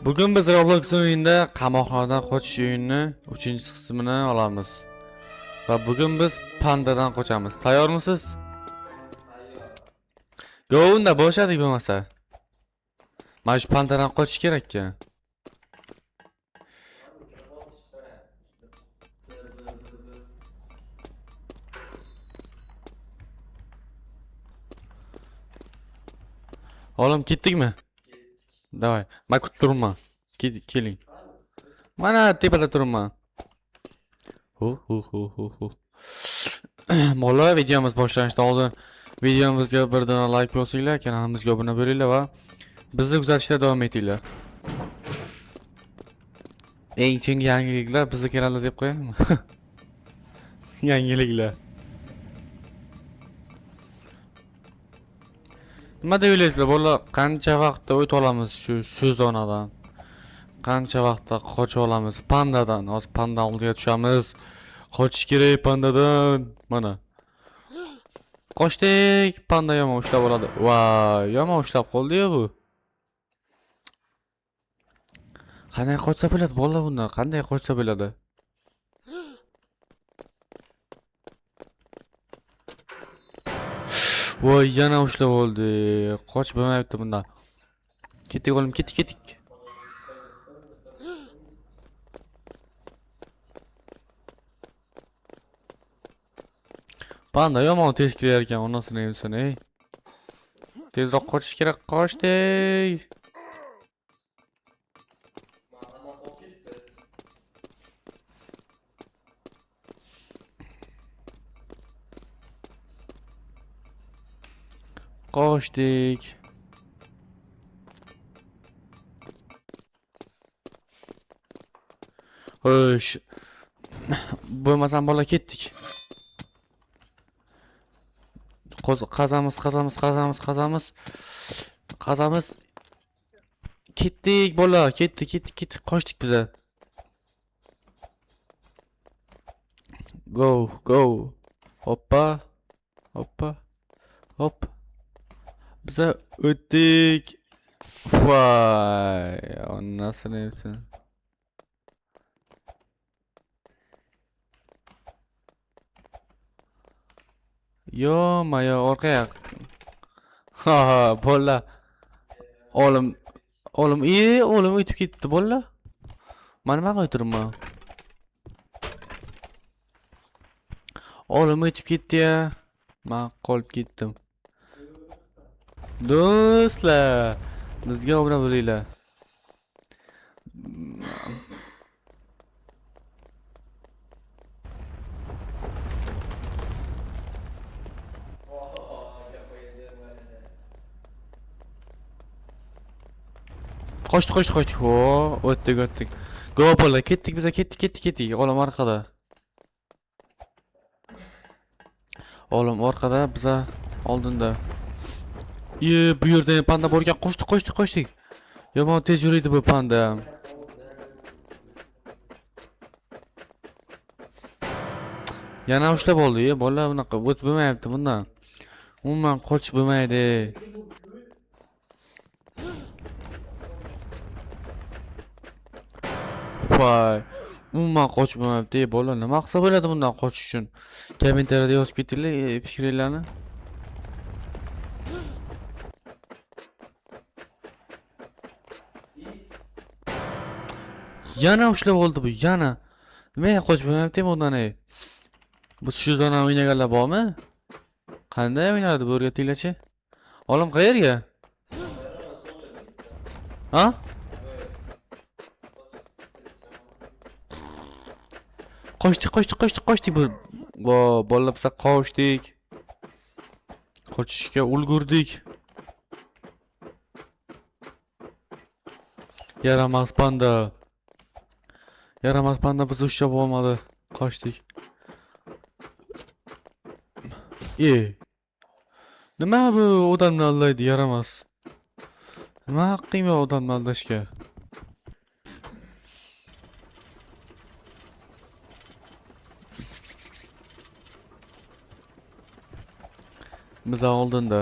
Bugun biz Roblox o'yinida qamoqxonadan qochish o'yinini 3-qismini olamiz. Va bugun biz pandadan qochamiz. Tayyormisiz? Go unda boshladik bo'lmasa. Mana shu pandadan qochish kerak-ku. Oğlum ketdikmi? Davay. Men kutib turibman. Keling. Mana tepada turibman. Hu. Mo'lla videomiz boshlanishidan oldin videomizga bir dona like bosinglar, kanalimizga obuna bo'linglar va bizni kuzatishda davom etinglar. Eng so'nggi yangiliklar bizni kanalda deb qo'yaymi? Yangiliklar. Nima deb o'ylaysizlar? Bolalar, qancha vaqtda o'tib olamiz shu zonadan? Qancha vaqtda qochib olamiz pandadan? Hozir pandadan oldiga tushamiz. Qochish kerak pandadan. Mana. Qochdik, panda yomon ushlab oladi. Voy, yomon ushlab qoldi-yu bu. Qanday qochsa bo'ladi bolalar bundan? Qanday qochsa bo'ladi? Voy, yana ushlab oldi. Qochib bo'lmayapti bundan. Ketdik oğlum, ketdik. Panda yomon tez kelar ekan, onasini yemsin, ey. Tezroq qochish kerak, qochdik. Qochdik. Hoş. Bo'lmasam bola ketdik. Qazamiz. Ketdik bola, ketdik. Qochdik biza. Go. Hoppa. Hop. Biza o'tdik. Vay, onasini yemsin. Yo, orqaya. Ha, bola. Oğlum o'tib ketdi bola. Mana nima qilib turibman? Oğlum o'tib ketdi ya. Men qolib ketdim. Do'stlar, bizga obuna bo'linglar. Qochdik. Ho, o'tdik. Go bola, ketdik biza, ketdik. Oğlum orqada. Oğlum orqada, biza oldinda. Bu yerda panda bor ekan, qochdik. Yomon tez yuriydi bu panda. Yana ushlab oldi, bola bunaqa o'tib bo'lmayapti bundan. Umuman qochib bo'lmaydi. Voy, umuman qochib bo'lmayapti, bola. Nima qilsa bo'ladi bundan qochish uchun? Kommentariyada yozib ketinglar fikringizni. Yana ushlab oldi bu, yana. Nimaga qochib bo'lmayapti bundan? Bu shu zona o'ynaganlar bormi? Qanday o'ynadi bu o'rgatinglarchi? Olim qayerga? Ha? Qochdik bu. Bolalar biz qochdik. Qochishga ulgurdik. Yaramaz panda bizni ushlab olmadi. Qochdik. Nima bu odamni aldaydi, yaramaz. Nima haqqing bor odamni aldashga? Biz oldinda.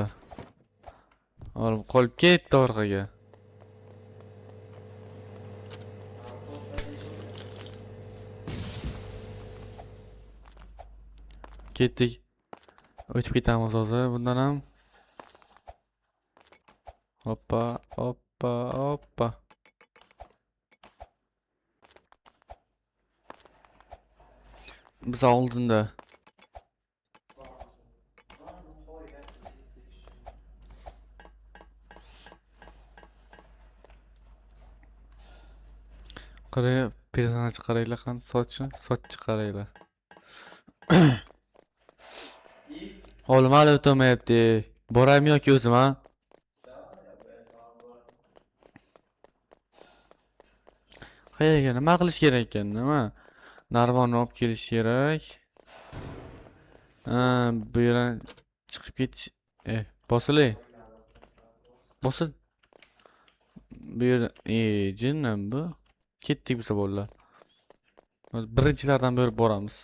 Oğlum qolib ketdi orqaga. ketdik. O'tib ketamiz hozir bundan ham. Hoppa, hoppa, hoppa. Biz oldinda. Qaraya, personaj qaraylar, qani sochchi qaraylar. Oğlum hala o'tamayapti. Boraymi yoki o'zim ha? Qayerga nima qilish kerak ekan, nima? Narvonni olib kelish kerak. Bu yerdan chiqib ketish. Bosili. Bosil. Bu yer, jinnim bu. Ketdik biz bolalar. Birinchilardan beri boramiz.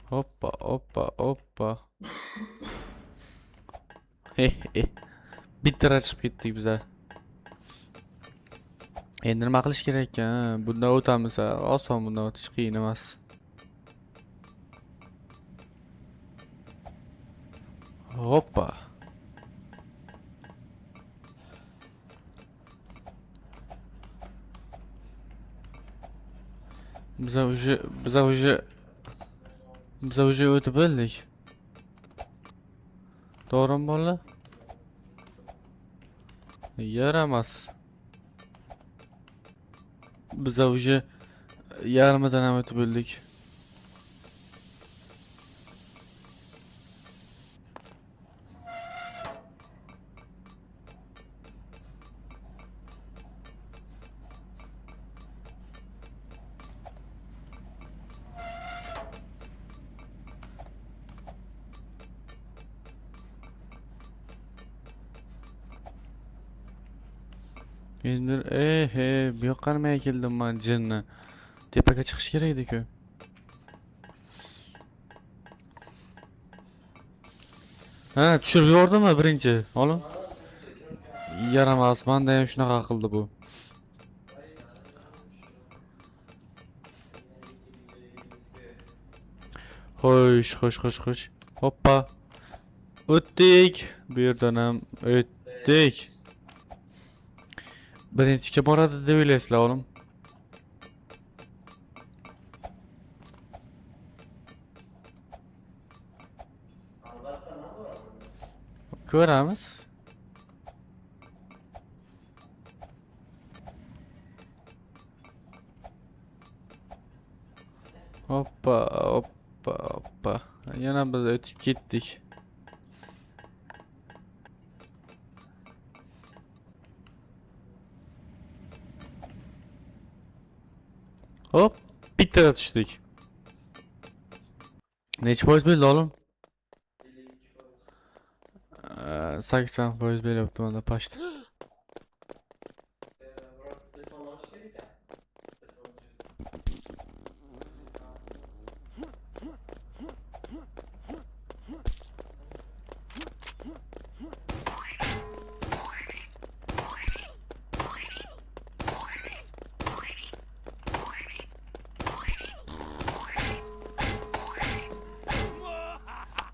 Hoppa, hoppa, hoppa. Bittara chiqib ketdik biza. Endi nima qilish kerak ekan? Bundan o'tamiz, oson bundan o'tish qiyin emas. Hoppa. Biza уже o'tib bildik. To'g'rimi bolalar? Yaramas. Biza уже yarmidan ham o'tib bildik. Endi bu yoqqa nimaga keldim men jinni? Tepaga chiqish kerak edi-ku. Ha, tushirib yubordimmi birinchi? Olim. Yaramas, menda ham shunaqa qildi bu. Xo'sh. Hoppa. O'tdik. Bu yerdan ham o'tdik. Birinchiga boradi deb o'ylaysizlar, olim. Ko'ramiz. Hoppa. Yana biz o'tib ketdik. Hop, bittaga tushdik. Necha foiz bo'ldi olim? 80% beryapti mana past.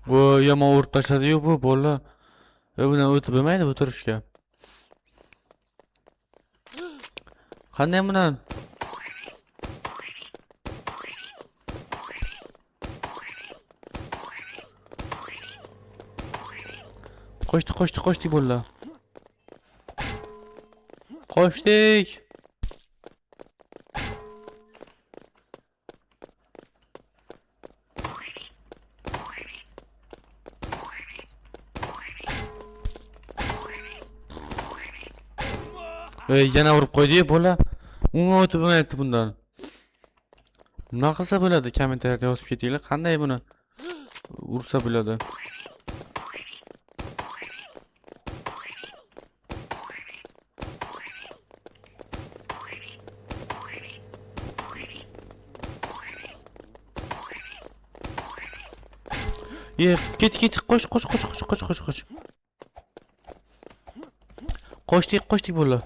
Bu yomon urib tashladi-yu bu bola. Bundan o'tib bo'lmaydi bu turishga. Qanday bundan? Qo'shdik bola. Qo'shdik. Yana urib qo'ydi bola. Unga o'tib bo'lmaydi bundan. Nima qilsa bo'ladi? Kommentariyada yozib ketinglar. Qanday buni ursa bo'ladi? Ket. Qo'sh. Qo'shdik bola.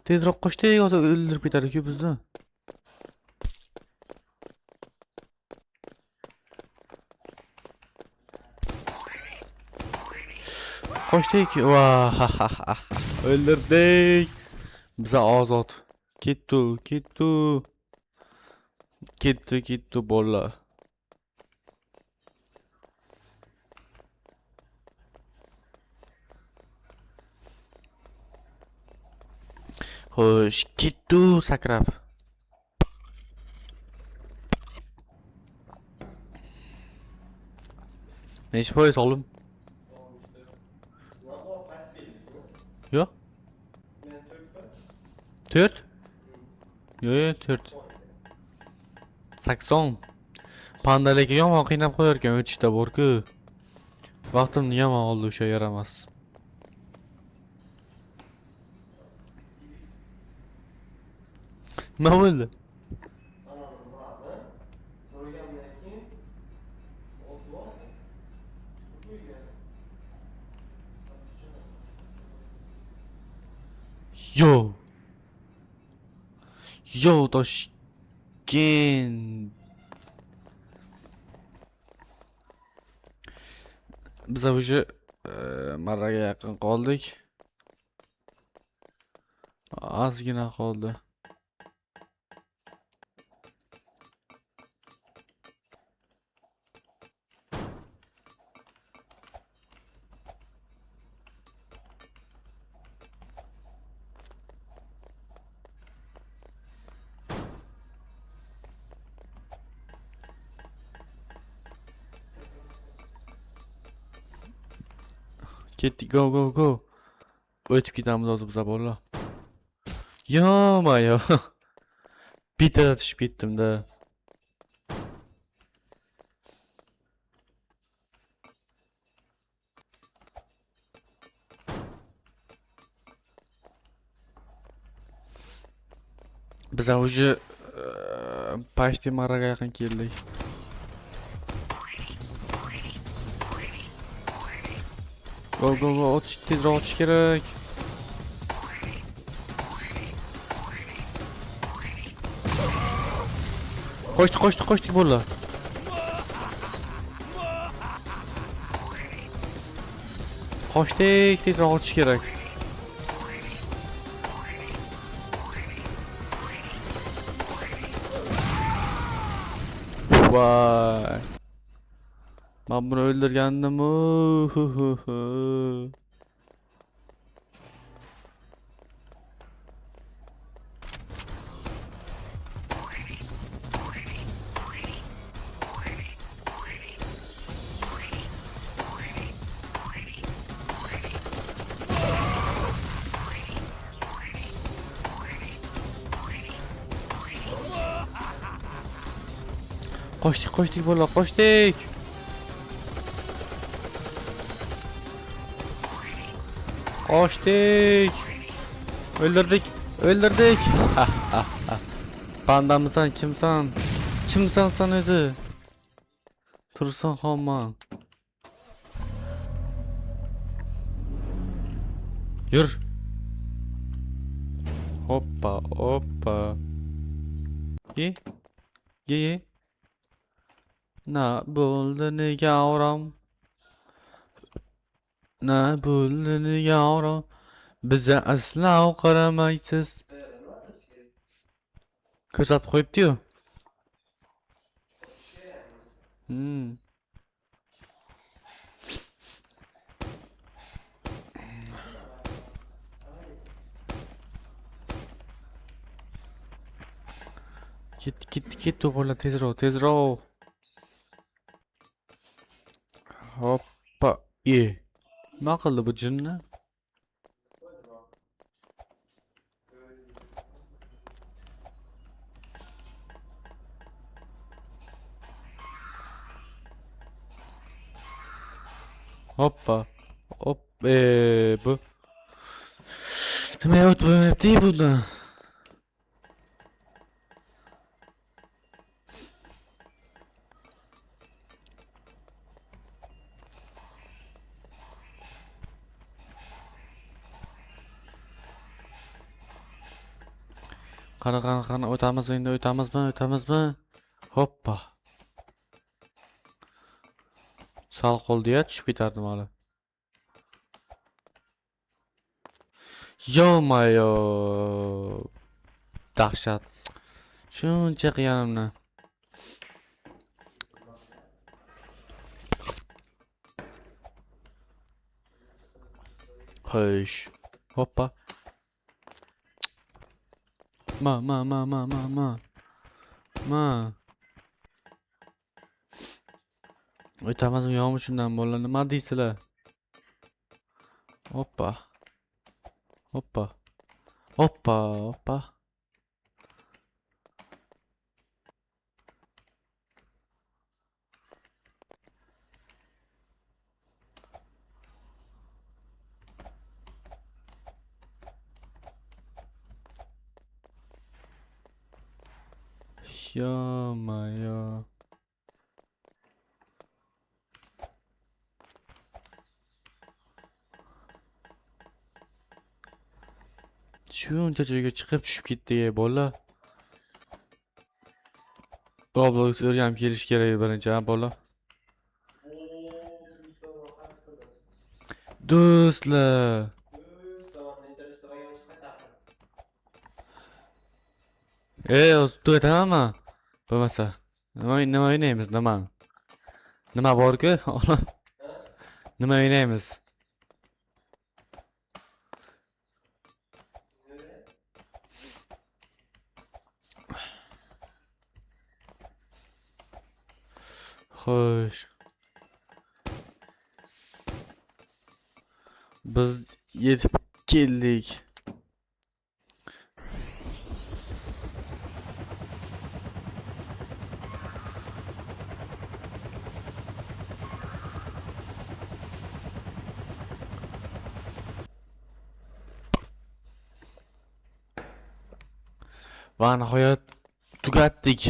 Tezroq qochdik, hozir o'ldirib ketadi-ku bizni. Qochdik. Vah, o'ldirdik. Biza ozod. Ketdi. Ketdi bolalar. Xo'sh, ketdi sakrab. Necha foiz olim? Yo'q. 4? Yo'q, 4. 80. Pandalarga yomon qiynab qo'yarkan o'tishda bor-ku. Vaqtimni yomon oldi o'sha yaramas. Nima bo'ldi? Yo, Toshkent. Biz уже marraga yaqin qoldik. Ozgina qoldi. Ketdik, go. O'tib ketamiz hozir biz bolalar. Yo. Bitta tushib ketdim-da. Biz уже почти marraga yaqin keldik. Go, tezroq o'tish kerak. Qochdik bolalar. Qochdik, tezroq o'tish kerak. Vay. Ben bunu öldürgendim. Koştuk bola, koştuk. Koştuk. Öldürdük. Panda mısın, kimsen? Kimsen sen özü? Tursan hamman. Yürü. Hoppa. Ye. Ne buldun yavrum? Ne buldun yavrum? Bize asla qaramaysiz. Ko'rsatib qo'yibdi-yu. Ketdi bola, tezroq. Hoppa. Nima qildi bu jinni? Hoppa. Hop. Bu. Nima yaptı bunda? Qani o'tamiz endi, o'tamizmi? Hoppa. Sal qoldi-ya, tushib ketardim hali. Yo-mayo. Dahshat. Shuncha qiyonimni. Ho'sh. Hoppa. Ma. O'tamizmi yo'qmi shundan bolalar? Nima deysizlar? Hoppa. Hoppa. Hoppa, hoppa. Yo-mayo. Shuncha joyga chiqib tushib ketdi bola. Roblox o'rganib kelish kerak birinchi, ha bola. Do'stlar. To'ytamanmi? Bo'lmasa. Nima o'ynaymiz, nima? Nima bor-ku? Nima o'ynaymiz? Xo'sh. Biz yetib keldik. Va nihoyat tugatdik.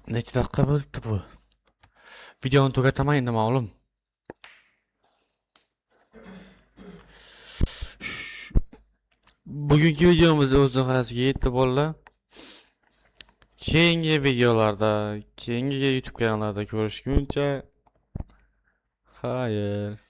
Necha daqiqa bo'libdi bu? Videoni tugataman endi ma'lum. Bugungi videomiz o'z nihoyasiga yetdi bolalar. Keyingi videolarda, keyingi YouTube kanallarda ko'rishguncha xayr.